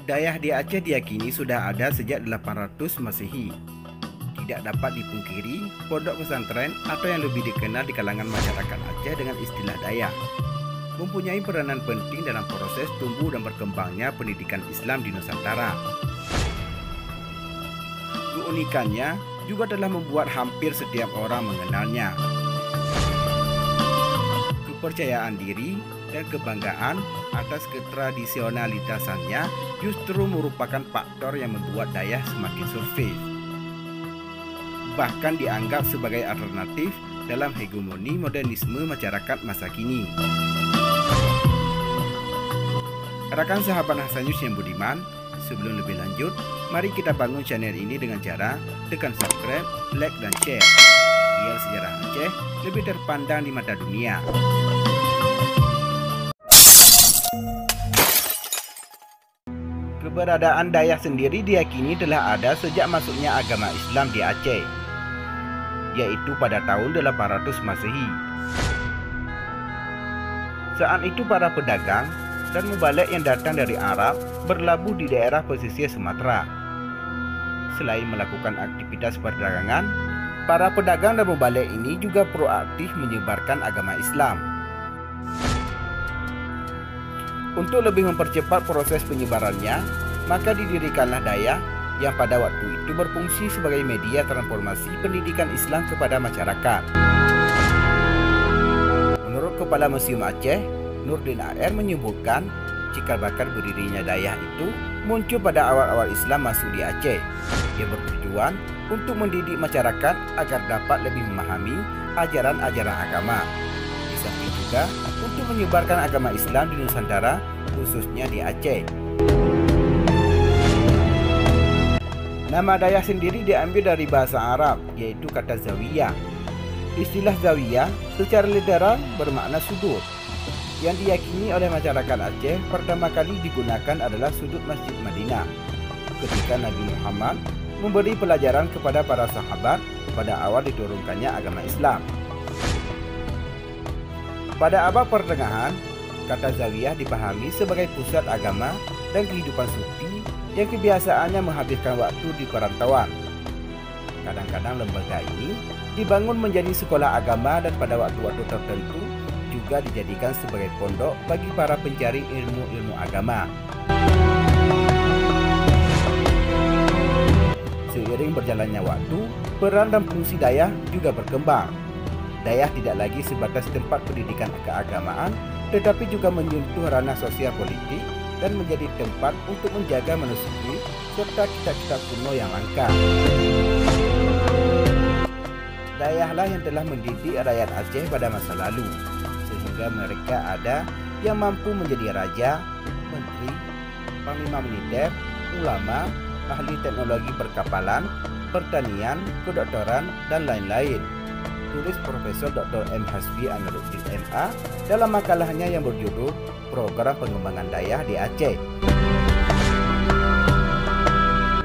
Dayah di Aceh diyakini sudah ada sejak 800 Masehi. Tidak dapat dipungkiri, pondok pesantren atau yang lebih dikenal di kalangan masyarakat Aceh dengan istilah Dayah mempunyai peranan penting dalam proses tumbuh dan berkembangnya pendidikan Islam di Nusantara. Keunikannya juga telah membuat hampir setiap orang mengenalnya. Kepercayaan diri dan kebanggaan atas ketradisionalitasannya justru merupakan faktor yang membuat Dayah semakin survive. Bahkan dianggap sebagai alternatif dalam hegemoni modernisme masyarakat masa kini. Rakan sahabat Hasanus yang budiman, sebelum lebih lanjut, mari kita bangun channel ini dengan cara tekan subscribe, like dan share, biar sejarah Aceh lebih terpandang di mata dunia. Keberadaan Dayah sendiri diyakini telah ada sejak masuknya agama Islam di Aceh, yaitu pada tahun 800 Masehi. Saat itu para pedagang dan mubalik yang datang dari Arab berlabuh di daerah pesisir Sumatera. Selain melakukan aktivitas perdagangan, para pedagang dan mubalik ini juga proaktif menyebarkan agama Islam. Untuk lebih mempercepat proses penyebarannya, maka didirikanlah Dayah yang pada waktu itu berfungsi sebagai media transformasi pendidikan Islam kepada masyarakat. Menurut Kepala Museum Aceh, Nurdin AR menyebutkan cikal bakal berdirinya Dayah itu muncul pada awal-awal Islam masuk di Aceh. Ia bertujuan untuk mendidik masyarakat agar dapat lebih memahami ajaran-ajaran agama. Di samping juga untuk menyebarkan agama Islam di Nusantara, khususnya di Aceh. Nama Dayah sendiri diambil dari bahasa Arab, yaitu kata zawiyah. Istilah zawiyah secara literal bermakna sudut. Yang diyakini oleh masyarakat Aceh pertama kali digunakan adalah sudut Masjid Madinah ketika Nabi Muhammad memberi pelajaran kepada para sahabat pada awal diturunkannya agama Islam. Pada abad pertengahan, kata zawiyah dipahami sebagai pusat agama dan kehidupan sufi yang kebiasaannya menghabiskan waktu di perantauan. Kadang-kadang lembaga ini dibangun menjadi sekolah agama dan pada waktu-waktu tertentu juga dijadikan sebagai pondok bagi para pencari ilmu-ilmu agama. Seiring berjalannya waktu, peran dan fungsi Dayah juga berkembang. Dayah tidak lagi sebatas tempat pendidikan keagamaan, tetapi juga menyentuh ranah sosial politik dan menjadi tempat untuk menjaga manuskrip serta kitab-kitab kuno yang langka. Dayahlah yang telah mendidik rakyat Aceh pada masa lalu, sehingga mereka ada yang mampu menjadi raja, menteri, panglima militer, ulama, ahli teknologi perkapalan, pertanian, kedokteran, dan lain-lain. Tulis Profesor Dr. M. Hasbi Amiruddin MA dalam makalahnya yang berjudul Program Pengembangan Dayah di Aceh.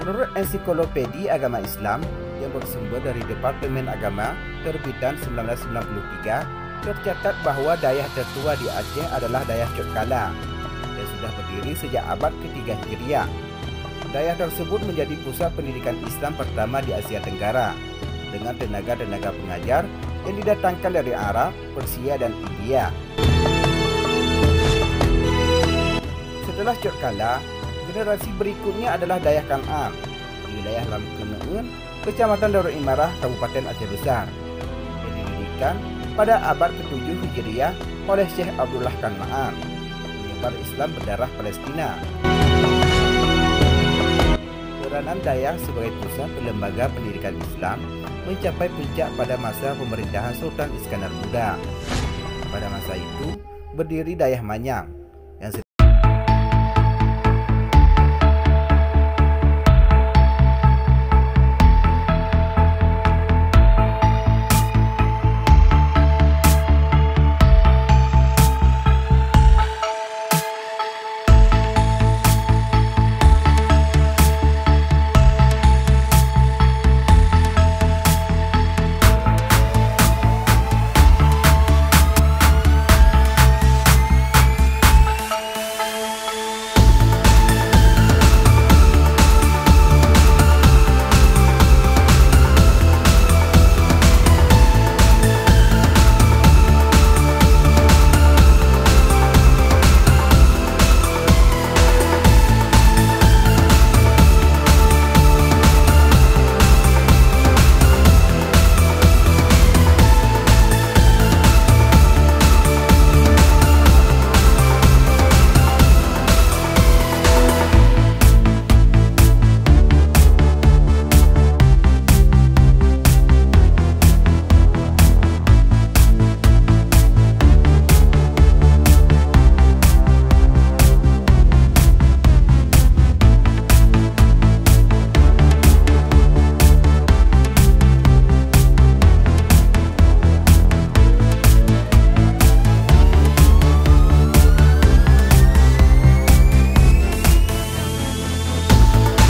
Menurut Ensiklopedi Agama Islam yang bersumber dari Departemen Agama terbitan 1993, tercatat bahwa Dayah tertua di Aceh adalah Dayah Cotkala yang sudah berdiri sejak abad ke-3 Hijriah. Dayah tersebut menjadi pusat pendidikan Islam pertama di Asia Tenggara dengan tenaga-tenaga pengajar yang didatangkan dari Arab, Persia, dan India. Setelah Cotkala, generasi berikutnya adalah Dayah Kan'an di wilayah Lamkeneun, Kecamatan Darul Imarah, Kabupaten Aceh Besar, yang didirikan pada abad ke-7 Hijriah oleh Syekh Abdullah Kan'an, penyebar Islam berdarah Palestina. Peranan Dayah sebagai pusat lembaga pendidikan Islam mencapai puncak pada masa pemerintahan Sultan Iskandar Muda. Pada masa itu, berdiri Dayah Manyang